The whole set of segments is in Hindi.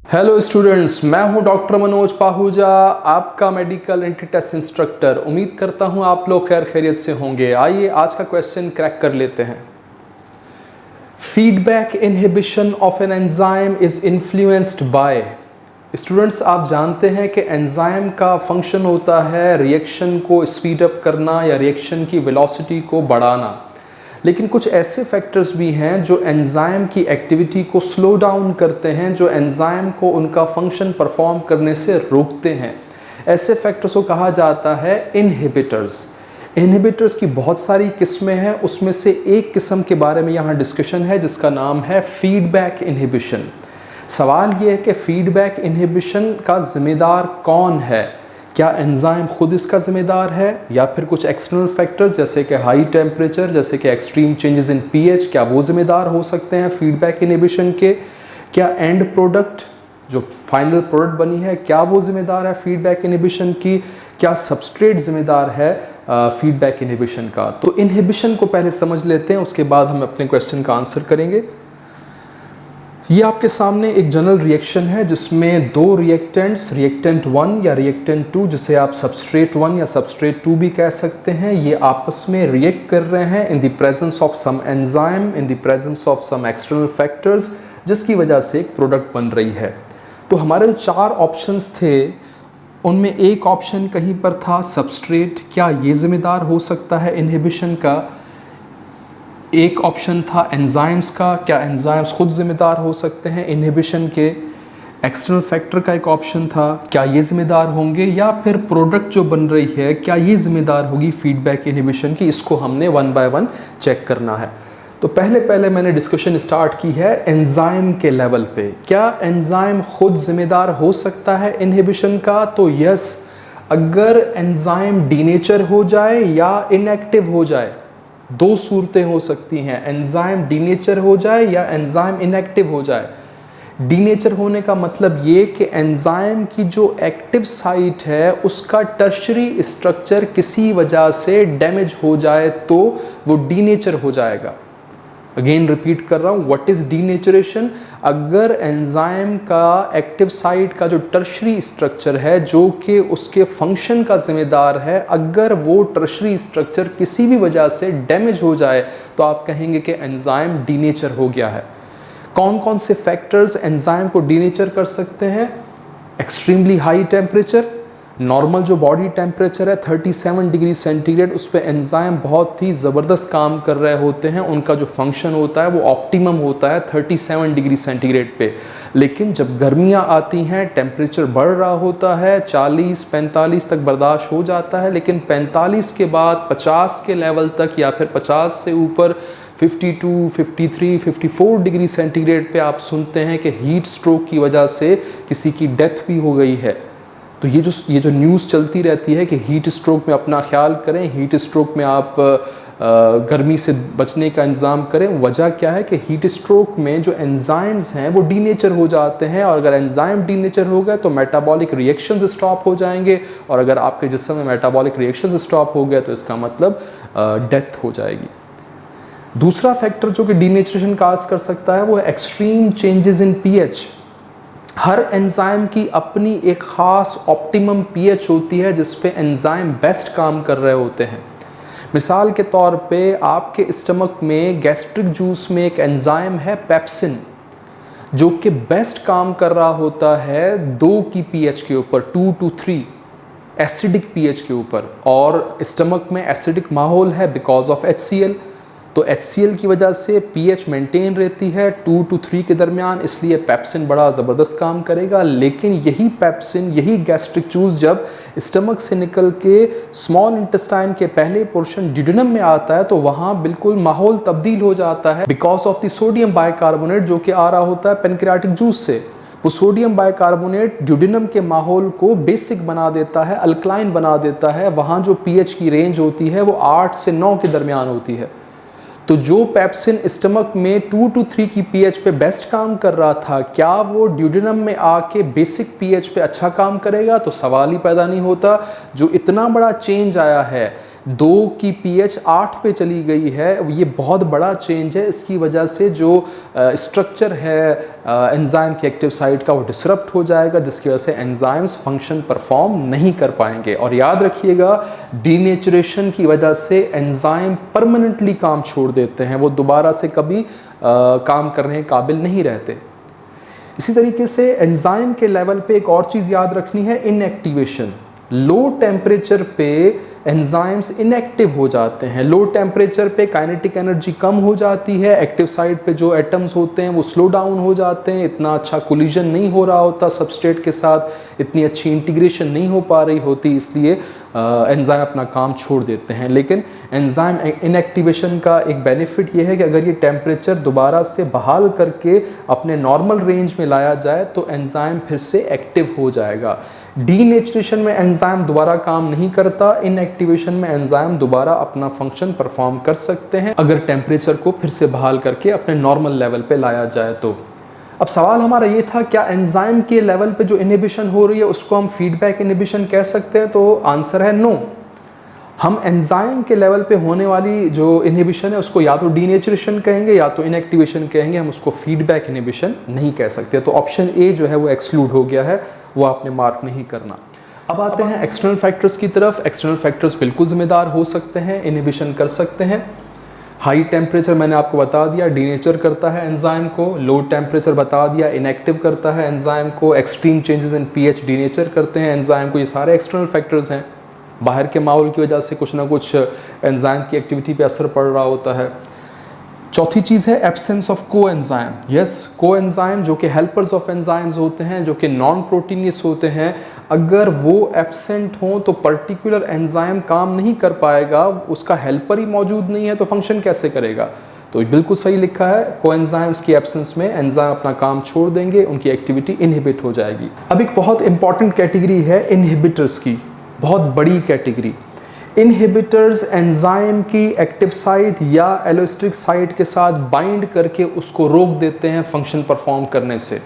हेलो स्टूडेंट्स, मैं हूं डॉक्टर मनोज पाहुजा, आपका मेडिकल एंट्री टेस्ट इंस्ट्रक्टर। उम्मीद करता हूं आप लोग खैर खैरियत से होंगे। आइए आज का क्वेश्चन क्रैक कर लेते हैं। Feedback inhibition of an enzyme is influenced by. Students, आप जानते हैं कि एंजाइम का फंक्शन होता है रिएक्शन को स्पीड अप करना या रिएक्शन की वेलोसिटी को बढ़ाना, लेकिन कुछ ऐसे फैक्टर्स भी हैं जो एंजाइम की एक्टिविटी को स्लो डाउन करते हैं, जो एंजाइम को उनका फंक्शन परफॉर्म करने से रोकते हैं। ऐसे फैक्टर्स को कहा जाता है इनहिबिटर्स। इनहिबिटर्स की बहुत सारी किस्में हैं, उसमें से एक किस्म के बारे में यहाँ डिस्कशन है जिसका नाम है फीडबैक इनहिबिशन। सवाल ये है कि फीडबैक इनहिबिशन का जिम्मेदार कौन है? क्या एंजाइम खुद इसका जिम्मेदार है या फिर कुछ एक्सटर्नल फैक्टर्स जैसे कि हाई टेम्परेचर, जैसे कि एक्सट्रीम चेंजेस इन पीएच, क्या वो जिम्मेदार हो सकते हैं फीडबैक इनहिबिशन के? क्या एंड प्रोडक्ट, जो फाइनल प्रोडक्ट बनी है, क्या वो जिम्मेदार है फीडबैक इनहिबिशन की? क्या सबस्ट्रेट जिम्मेदार है फीडबैक इनहिबिशन का? तो इनहिबिशन को पहले समझ लेते हैं, उसके बाद हम अपने क्वेश्चन का आंसर करेंगे। ये आपके सामने एक जनरल रिएक्शन है जिसमें दो रिएक्टेंट्स, रिएक्टेंट 1 या रिएक्टेंट 2, जिसे आप सबस्ट्रेट 1 या सबस्ट्रेट 2 भी कह सकते हैं, ये आपस में रिएक्ट कर रहे हैं in the presence of some enzyme, in the presence of some external factors, जिसकी वजह से एक प्रोडक्ट बन रही है। तो हमारे जो 4 ऑप्शंस थे उनमें एक ऑप्शन कहीं पर था सबस्ट्रेट, क्या ये जिम्मेदार हो सकता है इनहिबिशन का? एक ऑप्शन था एंजाइम्स का, क्या एंजाइम्स खुद जिम्मेदार हो सकते हैं इनहिबिशन के? एक्सटर्नल फैक्टर का एक ऑप्शन था, क्या ये जिम्मेदार होंगे? या फिर प्रोडक्ट जो बन रही है क्या ये जिम्मेदार होगी फीडबैक इनहिबिशन की? इसको हमने 1 बाय 1 चेक करना है। तो पहले मैंने डिस्कशन स्टार्ट की है एंजाइम के लेवल पे। क्या एंजाइम खुद जिम्मेदार हो सकता है इनहिबिशन का? तो यस, अगर एंजाइम डीनेचर हो जाए या इनएक्टिव हो जाए, दो सूरतें हो सकती हैं, एंजाइम डीनेचर हो जाए या एंजाइम इनएक्टिव हो जाए। डीनेचर होने का मतलब ये कि एंजाइम की जो एक्टिव साइट है उसका टर्शरी स्ट्रक्चर किसी वजह से डैमेज हो जाए तो वो डीनेचर हो जाएगा। अगेन रिपीट कर रहा हूँ, व्हाट इज डीनेचरेशन? अगर एंजाइम का एक्टिव साइट का जो टर्शरी स्ट्रक्चर है जो कि उसके फंक्शन का जिम्मेदार है, अगर वो टर्शरी स्ट्रक्चर किसी भी वजह से डैमेज हो जाए तो आप कहेंगे कि एंजाइम डीनेचर हो गया है। कौन कौन से फैक्टर्स एंजाइम को डीनेचर कर सकते हैं? एक्सट्रीमली हाई टेम्परेचर, नॉर्मल जो बॉडी टेम्परेचर है 37 डिग्री सेंटीग्रेड, उस पर एंजाइम बहुत ही ज़बरदस्त काम कर रहे होते हैं, उनका जो फंक्शन होता है वो ऑप्टिमम होता है 37 डिग्री सेंटीग्रेड पे। लेकिन जब गर्मियाँ आती हैं, टेम्परेचर बढ़ रहा होता है, 40-45 तक बर्दाश्त हो जाता है, लेकिन 45 के बाद 50 के लेवल तक या फिर 50 से ऊपर 52, 53, 54 डिग्री सेंटीग्रेड पे आप सुनते हैं कि हीट स्ट्रोक की वजह से किसी की डेथ भी हो गई है। तो ये जो न्यूज़ चलती रहती है कि हीट स्ट्रोक में अपना ख्याल करें, हीट स्ट्रोक में आप गर्मी से बचने का इंतज़ाम करें, वजह क्या है कि हीट स्ट्रोक में जो एंजाइम्स हैं वो डीनेचर हो जाते हैं, और अगर एंजाइम डीनेचर हो गए तो मेटाबॉलिक रिएक्शंस स्टॉप हो जाएंगे, और अगर आपके जिस्म में मेटाबॉलिक रिएक्शंस स्टॉप हो गए तो इसका मतलब डेथ हो जाएगी। दूसरा फैक्टर जो कि डीनेचरेशन काज कर सकता है वो है extreme changes in pH. Her enzyme की अपनी एक ख़ास ऑप्टिमम पीएच होती है जिस पे एंजाइम बेस्ट काम कर रहे होते हैं। मिसाल के तौर पे आपके स्टमक में गैस्ट्रिक जूस में एक एंजाइम है पेप्सिन, जो कि बेस्ट काम कर रहा होता है 2 की पीएच के ऊपर, 2 to 3 एसिडिक पीएच के ऊपर, और स्टमक में एसिडिक माहौल है बिकॉज ऑफ HCl। तो HCl की वजह से पीएच मेंटेन रहती है 2 to 3 के दरमियान, इसलिए पेप्सिन बड़ा ज़बरदस्त काम करेगा। लेकिन यही पेप्सिन, यही गैस्ट्रिक जूस जब स्टमक से निकल के स्मॉल इंटेस्टाइन के पहले पोर्शन डिडनम में आता है तो वहाँ बिल्कुल माहौल तब्दील हो जाता है because of the sodium bicarbonate जो कि आ रहा होता है पेनक्रियाटिक जूस से। वो सोडियम बाइकार्बोनेट ड्यूडेनम के माहौल को बेसिक बना देता है, अल्कलाइन बना देता है। वहाँ जो पीएच की रेंज होती है वो 8 से 9 के दरमियान होती है। तो जो पेप्सिन स्टमक में 2 to 3 की पीएच पे बेस्ट काम कर रहा था, क्या वो ड्यूडेनम में आके बेसिक पीएच पे अच्छा काम करेगा? तो सवाल ही पैदा नहीं होता। जो इतना बड़ा चेंज आया है 2 की pH 8 पे चली गई है, ये बहुत बड़ा चेंज है। इसकी वजह से जो स्ट्रक्चर है एंजाइम के एक्टिव साइट का वो डिसरप्ट हो जाएगा, जिसकी वजह से एंजाइम्स फंक्शन परफॉर्म नहीं कर पाएंगे। और याद रखिएगा, डीनेचुरेशन की वजह से एंजाइम परमानेंटली काम छोड़ देते हैं, वो दोबारा से कभी काम करने के काबिल नहीं रहते। इसी तरीके से एंजाइम के लेवल पे एक और चीज़ याद रखनी है, इनएक्टिवेशन। लो टेम्परेचर पे एंजाइम्स इनएक्टिव हो जाते हैं। लो टेम्परेचर पे काइनेटिक एनर्जी कम हो जाती है, एक्टिव साइट पे जो एटम्स होते हैं वो स्लो डाउन हो जाते हैं, इतना अच्छा कोलिजन नहीं हो रहा होता सबस्ट्रेट के साथ, इतनी अच्छी इंटीग्रेशन नहीं हो पा रही होती, इसलिए एंजाइम अपना काम छोड़ देते हैं। लेकिन एंजाइम इनएक्टिवेशन का एक बेनिफिट ये है कि अगर ये टेम्परेचर दोबारा से बहाल करके अपने नॉर्मल रेंज में लाया जाए तो एंजाइम फिर से एक्टिव हो जाएगा। डीनेचुरेशन में एंजाइम दोबारा काम नहीं करता, इनएक्टिवेशन में एंजाइम दोबारा अपना फंक्शन परफॉर्म कर सकते हैं अगर टेम्परेचर को फिर से बहाल करके अपने नॉर्मल लेवल पे लाया जाए तो। अब सवाल हमारा ये था, क्या एंजाइम के लेवल पे जो इनहिबिशन हो रही है उसको हम फीडबैक इनहिबिशन कह सकते हैं? तो आंसर है नो। हम एंजाइम के लेवल पे होने वाली जो इनहिबिशन है उसको या तो डीनेचुरेशन कहेंगे या तो इनएक्टिवेशन कहेंगे, हम उसको फीडबैक इनहिबिशन नहीं कह सकते। तो ऑप्शन ए जो है वो एक्सक्लूड हो गया है, वो आपने मार्क नहीं करना। अब आते हैं एक्सटर्नल फैक्टर्स की तरफ। एक्सटर्नल फैक्टर्स बिल्कुल जिम्मेदार हो सकते हैं, इनहिबिशन कर सकते हैं। हाई टेम्परेचर मैंने आपको बता दिया डीनेचर करता है एंजाइम को, लो टेम्परेचर बता दिया इनएक्टिव करता है एंजाइम को, extreme changes in pH denature करते हैं एंजाइम को। ये सारे एक्सटर्नल फैक्टर्स हैं, बाहर के माहौल की वजह से कुछ ना कुछ एंजाइम की एक्टिविटी पे असर पड़ रहा होता है। चौथी चीज़ है एब्सेंस ऑफ को एंजाइम। यस, को एंजाइम जो कि हेल्पर्स ऑफ एंजाइम्स होते हैं, जो कि नॉन प्रोटीनियस होते हैं, अगर वो एब्सेंट हों तो पर्टिकुलर एंजाइम काम नहीं कर पाएगा, उसका हेल्पर ही मौजूद नहीं है तो फंक्शन कैसे करेगा? तो बिल्कुल सही लिखा है, कोएंजाइम्स की एब्सेंस में एंजाइम अपना काम छोड़ देंगे, उनकी एक्टिविटी इनहिबिट हो जाएगी। अब एक बहुत इंपॉर्टेंट कैटेगरी है इनहिबिटर्स की, बहुत बड़ी कैटेगरी। इनहिबिटर्स एंजाइम की एक्टिव साइट या एलोस्टिक साइट के साथ बाइंड करके उसको रोक देते हैं फंक्शन परफॉर्म करने से।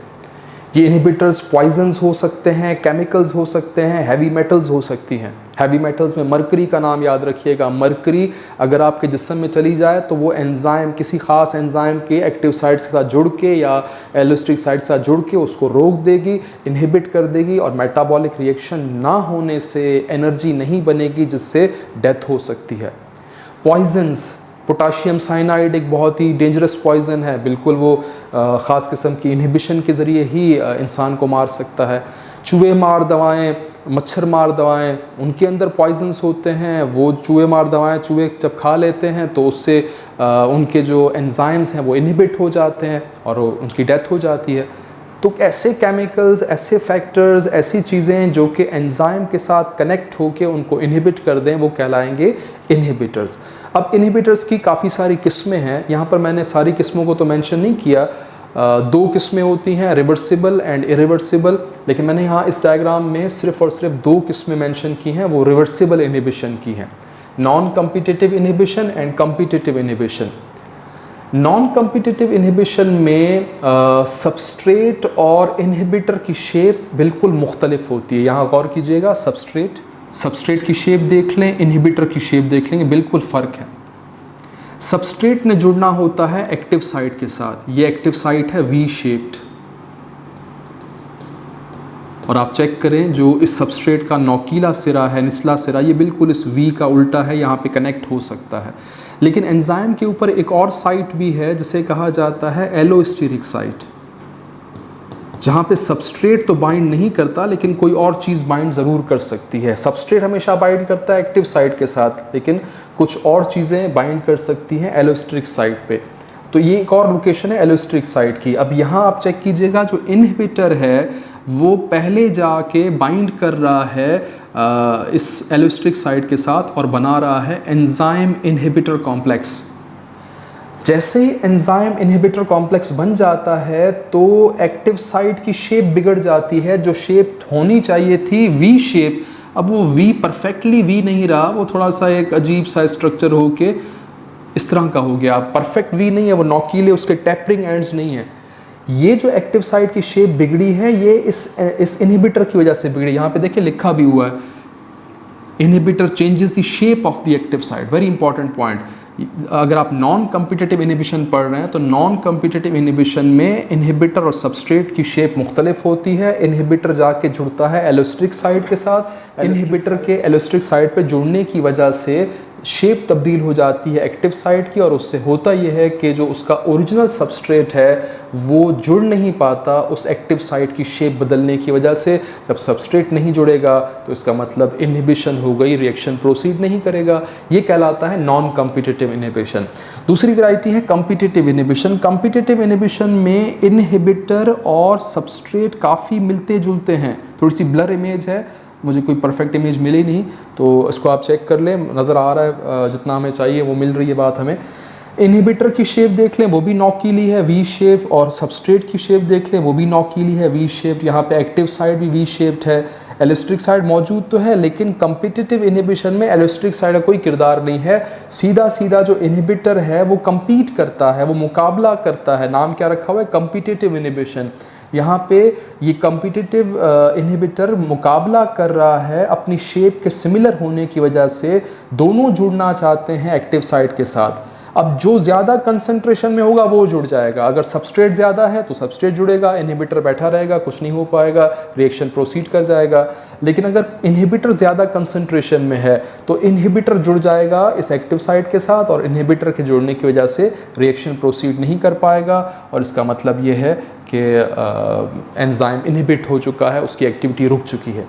ये इनहिबिटर्स पॉइजन्स हो सकते हैं, केमिकल्स हो सकते हैं, हैवी मेटल्स हो सकती हैं। हैवी मेटल्स में मरकरी का नाम याद रखिएगा। मरकरी अगर आपके जिस्म में चली जाए तो वो एंजाइम किसी खास एंजाइम के एक्टिव साइट के साथ जुड़ के या एलोस्टिक साइट के साथ जुड़ के उसको रोक देगी, इनहिबिट कर देगी और मेटाबॉलिक रिएक्शन ना होने से एनर्जी नहीं बनेगी, जिससे डेथ हो सकती है। पॉइजन्स, पोटाशियम साइनाइड एक बहुत ही डेंजरस पॉइजन है, बिल्कुल वो ख़ास किस्म की इनहिबिशन के ज़रिए ही इंसान को मार सकता है। चूहे मार दवाएं, मच्छर मार दवाएं, उनके अंदर पॉइजन्स होते हैं। वो चूहे मार दवाएं चूहे जब खा लेते हैं तो उससे उनके जो एंजाइम्स हैं वो इनहिबिट हो जाते हैं और उनकी डेथ हो जाती है। तो ऐसे केमिकल्स, ऐसे फैक्टर्स, ऐसी चीज़ें जो कि एंजाइम के साथ कनेक्ट होकर उनको इनहिबिट कर दें, वो कहलाएंगे इनहिबिटर्स। अब इनहिबिटर्स की काफ़ी सारी किस्में हैं, यहाँ पर मैंने सारी किस्मों को तो मेंशन नहीं किया। 2 किस्में होती हैं, रिवर्सिबल एंड इरिवर्सिबल, लेकिन मैंने यहाँ इस डायग्राम में सिर्फ और सिर्फ 2 किस्में मेंशन की हैं, वो रिवर्सिबल इनहिबिशन की हैं। Non competitive inhibition and competitive inhibition. Non competitive inhibition में सबस्ट्रेट और इनहिबिटर की शेप बिल्कुल मुख्तलिफ होती है। यहाँ गौर कीजिएगा, सबस्ट्रेट की शेप देख लें, इनहिबिटर की शेप देख लेंगे, बिल्कुल फ़र्क है। सबस्ट्रेट ने जुड़ना होता है एक्टिव साइट के साथ, ये एक्टिव साइट है वी शेप्ड, और आप चेक करें जो इस सबस्ट्रेट का नोकीला सिरा है, निचला सिरा, ये बिल्कुल इस वी का उल्टा है, यहाँ पे कनेक्ट हो सकता है। लेकिन एंजाइम के ऊपर एक और साइट भी है जिसे कहा जाता है एलोस्टेरिक साइट, जहाँ पे सबस्ट्रेट तो बाइंड नहीं करता लेकिन कोई और चीज़ बाइंड ज़रूर कर सकती है। सबस्ट्रेट हमेशा बाइंड करता है एक्टिव साइट के साथ, लेकिन कुछ और चीज़ें बाइंड कर सकती हैं एलोस्टेरिक साइट पे। तो ये एक और लोकेशन है एलोस्टेरिक साइट की। अब यहाँ आप चेक कीजिएगा, जो इनहिबिटर है वो पहले जाके बाइंड कर रहा है इस एलोस्टेरिक साइट के साथ और बना रहा है एंजाइम इनहिबिटर कॉम्प्लेक्स। जैसे ही एंजाइम इनहिबिटर कॉम्प्लेक्स बन जाता है तो एक्टिव साइट की शेप बिगड़ जाती है। जो शेप होनी चाहिए थी वी शेप, अब वो वी परफेक्टली वी नहीं रहा, वो थोड़ा सा एक अजीब सा स्ट्रक्चर होके इस तरह का हो गया। परफेक्ट वी नहीं है, वो नोकीले उसके टैपरिंग एंड्स नहीं है। ये जो एक्टिव साइट की शेप बिगड़ी है ये इस इनहिबिटर की वजह से बिगड़ी। यहाँ पे देखिए लिखा भी हुआ है, inhibitor changes the shape of the active site, very important point. अगर आप नॉन कम्पिटिटिव इनहिबिशन पढ़ रहे हैं तो नॉन कम्पिटिटिव इनहिबिशन में इनहिबिटर और सबस्ट्रेट की शेप मुख्तलिफ होती है। इनहिबिटर जाके जुड़ता है एलोस्ट्रिक साइट के साथ, इनहिबिटर के एलोस्ट्रिक साइट पे जुड़ने की वजह से शेप तब्दील हो जाती है एक्टिव साइट की, और उससे होता यह है कि जो उसका ओरिजिनल सबस्ट्रेट है वो जुड़ नहीं पाता उस एक्टिव साइट की शेप बदलने की वजह से। जब सबस्ट्रेट नहीं जुड़ेगा तो इसका मतलब इनहिबिशन हो गई, रिएक्शन प्रोसीड नहीं करेगा। ये कहलाता है नॉन कम्पिटिटिव इनहिबिशन। दूसरी वैरायटी है कम्पिटिटिव इनहिबिशन। कम्पिटिटिव इनहिबिशन में इनहिबिटर और सबस्ट्रेट काफ़ी मिलते जुलते हैं। थोड़ी सी ब्लर इमेज है, मुझे कोई परफेक्ट इमेज मिली नहीं, तो इसको आप चेक कर लें। नज़र आ रहा है जितना हमें चाहिए वो मिल रही है बात हमें। इनहिबिटर की शेप देख लें, वो भी नोकीली है, वी शेप, और सबस्ट्रेट की शेप देख लें, वो भी नोकीली है, वी शेप। यहाँ पे एक्टिव साइड भी वी शेप्ड है। एलोस्ट्रिक साइड मौजूद तो है, लेकिन कम्पिटिटिव इनहिबिशन में एलोस्ट्रिक साइड का कोई किरदार नहीं है। सीधा सीधा जो इनहिबिटर है वो कम्पीट करता है, वो मुकाबला करता है। नाम क्या रखा हुआ है? Competitive inhibition. यहाँ पे ये कम्पिटिटिव इनहिबिटर मुकाबला कर रहा है अपनी शेप के सिमिलर होने की वजह से। दोनों जुड़ना चाहते हैं एक्टिव साइट के साथ। अब जो ज़्यादा कंसंट्रेशन में होगा वो जुड़ जाएगा। अगर सबस्ट्रेट ज़्यादा है तो सबस्ट्रेट जुड़ेगा, इनहिबिटर बैठा रहेगा, कुछ नहीं हो पाएगा, रिएक्शन प्रोसीड कर जाएगा। लेकिन अगर इनहिबिटर ज़्यादा कंसंट्रेशन में है तो इनहिबिटर जुड़ जाएगा इस एक्टिव साइट के साथ, और इनहिबिटर के जुड़ने की वजह से रिएक्शन प्रोसीड नहीं कर पाएगा। और इसका मतलब ये है कि एंजाइम इनहिबिट हो चुका है, उसकी एक्टिविटी रुक चुकी है।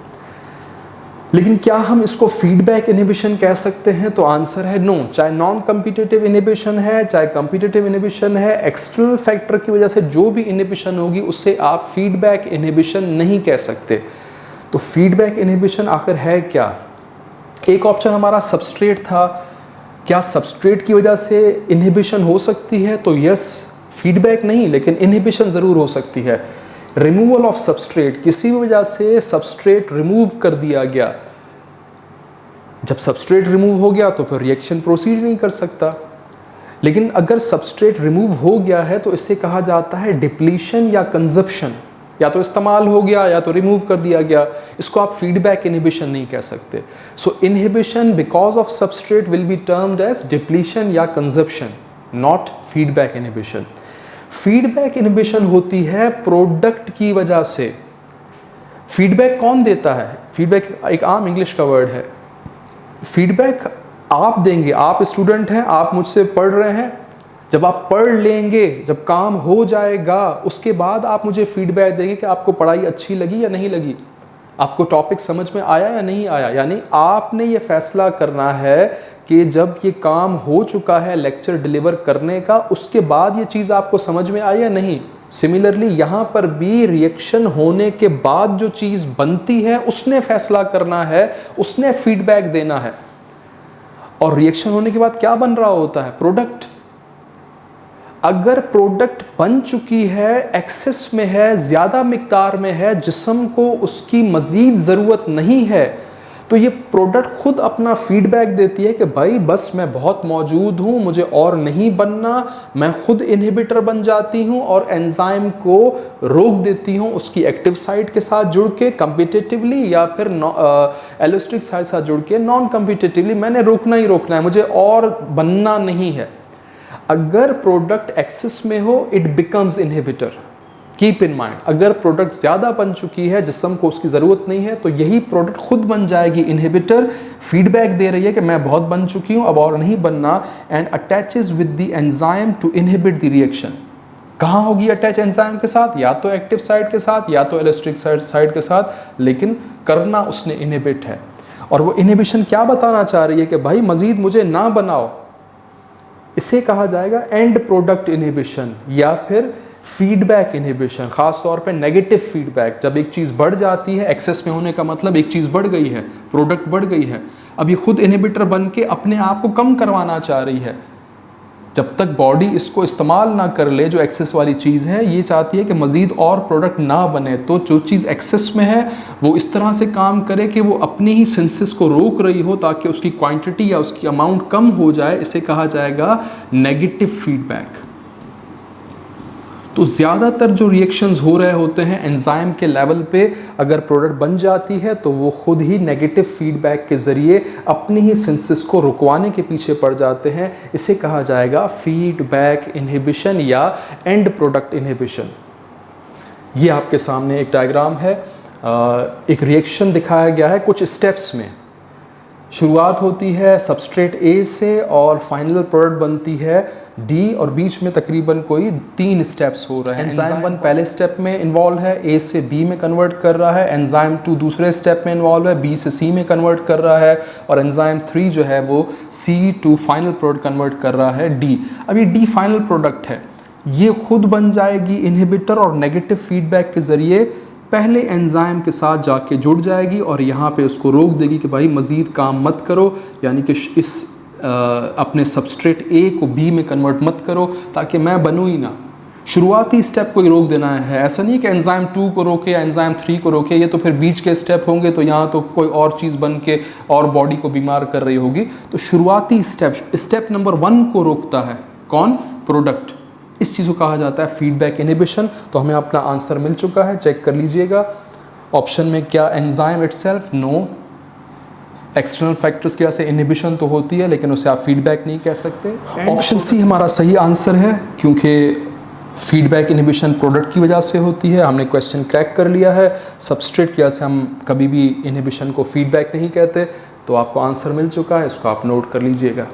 लेकिन क्या हम इसको फीडबैक इनहिबिशन कह सकते हैं? तो आंसर है नो। चाहे नॉन कम्पिटिटिव इनहिबिशन है, चाहे कम्पिटिटिव इनहिबिशन है, एक्सटर्नल फैक्टर की वजह से जो भी इनहिबिशन होगी उससे आप फीडबैक इनहिबिशन नहीं कह सकते। तो फीडबैक इनहिबिशन आखिर है क्या? एक ऑप्शन हमारा सबस्ट्रेट था। क्या सबस्ट्रेट की वजह से इनहिबिशन हो सकती है? तो यस, फीडबैक नहीं लेकिन इनहिबिशन ज़रूर हो सकती है। रिमूवल ऑफ सबस्ट्रेट, किसी भी वजह से सबस्ट्रेट रिमूव कर दिया गया। जब सबस्ट्रेट रिमूव हो गया तो फिर रिएक्शन प्रोसीड नहीं कर सकता। लेकिन अगर सबस्ट्रेट रिमूव हो गया है तो इसे कहा जाता है डिप्लीशन या कंजप्शन। या तो इस्तेमाल हो गया या तो रिमूव कर दिया गया। इसको आप फीडबैक इनहिबिशन नहीं कह सकते। So inhibition because of substrate will be termed as depletion या consumption, not feedback inhibition. Feedback inhibition होती है प्रोडक्ट की वजह से। फीडबैक कौन देता है? फीडबैक एक आम इंग्लिश का वर्ड है। फीडबैक आप देंगे, आप स्टूडेंट हैं, आप मुझसे पढ़ रहे हैं। जब आप पढ़ लेंगे, जब काम हो जाएगा, उसके बाद आप मुझे फीडबैक देंगे कि आपको पढ़ाई अच्छी लगी या नहीं लगी, आपको टॉपिक समझ में आया या नहीं आया। यानी आपने ये फैसला करना है कि जब ये काम हो चुका है लेक्चर डिलीवर करने का, उसके बाद ये चीज़ आपको समझ में आई या नहीं। सिमिलरली यहाँ पर भी रिएक्शन होने के बाद जो चीज़ बनती है उसने फैसला करना है, उसने फीडबैक देना है। और रिएक्शन होने के बाद क्या बन रहा होता है? प्रोडक्ट। अगर प्रोडक्ट बन चुकी है, एक्सेस में है, ज़्यादा मिकदार में है, जिस्म को उसकी मज़ीद ज़रूरत नहीं है, तो ये प्रोडक्ट खुद अपना फीडबैक देती है कि भाई बस मैं बहुत मौजूद हूँ, मुझे और नहीं बनना। मैं खुद इनहिबिटर बन जाती हूँ और एंजाइम को रोक देती हूँ उसकी एक्टिव साइट के साथ जुड़ के कम्पिटिटिवली, या फिर एलोस्टिक साइट साथ जुड़ के नॉन कम्पिटिटिवली। मैंने रोकना ही रोकना है, मुझे और बनना नहीं है। अगर प्रोडक्ट एक्सेस में हो, it becomes inhibitor. Keep in mind, अगर प्रोडक्ट ज़्यादा बन चुकी है, जिस्म को उसकी ज़रूरत नहीं है, तो यही प्रोडक्ट खुद बन जाएगी इनहिबिटर। फीडबैक दे रही है कि मैं बहुत बन चुकी हूँ, अब और नहीं बनना, and attaches with the enzyme to inhibit the reaction. कहाँ होगी अटैच एंजाइम के साथ? या तो एक्टिव साइट के साथ या तो एलोस्टिक साइट के साथ, लेकिन करना उसने इनहिबिट है। और वो इनहिबिशन क्या बताना चाह रही है कि भाई मज़ीद मुझे ना बनाओ। इसे कहा जाएगा एंड प्रोडक्ट इनहिबिशन या फिर फीडबैक इनहिबिशन। खास तौर पे नेगेटिव फीडबैक, जब एक चीज़ बढ़ जाती है, एक्सेस में होने का मतलब एक चीज़ बढ़ गई है, प्रोडक्ट बढ़ गई है, अब ये खुद इनहिबिटर बन के अपने आप को कम करवाना चाह रही है। जब तक बॉडी इसको इस्तेमाल ना कर ले, जो एक्सेस वाली चीज़ है, ये चाहती है कि मज़ीद और प्रोडक्ट ना बने। तो जो चीज़ एक्सेस में है वो इस तरह से काम करे कि वो अपनी ही सिंथेसिस को रोक रही हो ताकि उसकी क्वांटिटी या उसकी अमाउंट कम हो जाए। इसे कहा जाएगा नेगेटिव फीडबैक। तो ज़्यादातर जो रिएक्शंस हो रहे होते हैं एंजाइम के लेवल पे, अगर प्रोडक्ट बन जाती है तो वो खुद ही नेगेटिव फीडबैक के ज़रिए अपनी ही सिंथेसिस को रुकवाने के पीछे पड़ जाते हैं। इसे कहा जाएगा फीडबैक इनहिबिशन या एंड प्रोडक्ट इनहिबिशन। ये आपके सामने एक डायग्राम है, एक रिएक्शन दिखाया गया है कुछ स्टेप्स में। शुरुआत होती है सबस्ट्रेट ए से और फाइनल प्रोडक्ट बनती है डी, और बीच में तकरीबन कोई 3 स्टेप्स हो रहे हैं। एंजाइम 1 पहले स्टेप में इन्वॉल्व है, ए से बी में कन्वर्ट कर रहा है। एंजाइम 2 दूसरे स्टेप में इन्वॉल्व है, बी से सी में कन्वर्ट कर रहा है। और एंजाइम 3 जो है वो सी टू फाइनल प्रोडक्ट कन्वर्ट कर रहा है डी। अब ये डी फाइनल प्रोडक्ट है, ये खुद बन जाएगी इनहिबिटर और नेगेटिव फीडबैक के ज़रिए पहले एंजाइम के साथ जाके जुड़ जाएगी और यहाँ पे उसको रोक देगी कि भाई मज़ीद काम मत करो, यानी कि इस अपने सबस्ट्रेट ए को बी में कन्वर्ट मत करो ताकि मैं बनूँ ही ना। शुरुआती स्टेप को ही रोक देना है, ऐसा नहीं कि एंजाइम 2 को रोके एंजाइम 3 को रोके, ये तो फिर बीच के स्टेप होंगे तो यहाँ तो कोई और चीज़ बन के और बॉडी को बीमार कर रही होगी। तो शुरुआती स्टेप नंबर 1 को रोकता है कौन? प्रोडक्ट। इस चीज़ को कहा जाता है फीडबैक इनहिबिशन। तो हमें अपना आंसर मिल चुका है, चेक कर लीजिएगा। ऑप्शन में क्या enzyme itself? No. External factors की वजह से इनहिबिशन तो होती है लेकिन उसे आप फीडबैक नहीं कह सकते। ऑप्शन सी हमारा सही आंसर है क्योंकि फीडबैक इनहिबिशन प्रोडक्ट की वजह से होती है। हमने क्वेश्चन क्रैक कर लिया है। सबस्ट्रेट की वजह से हम कभी भी इनहिबिशन को फीडबैक नहीं कहते। तो आपको आंसर मिल चुका है, इसको आप नोट कर लीजिएगा।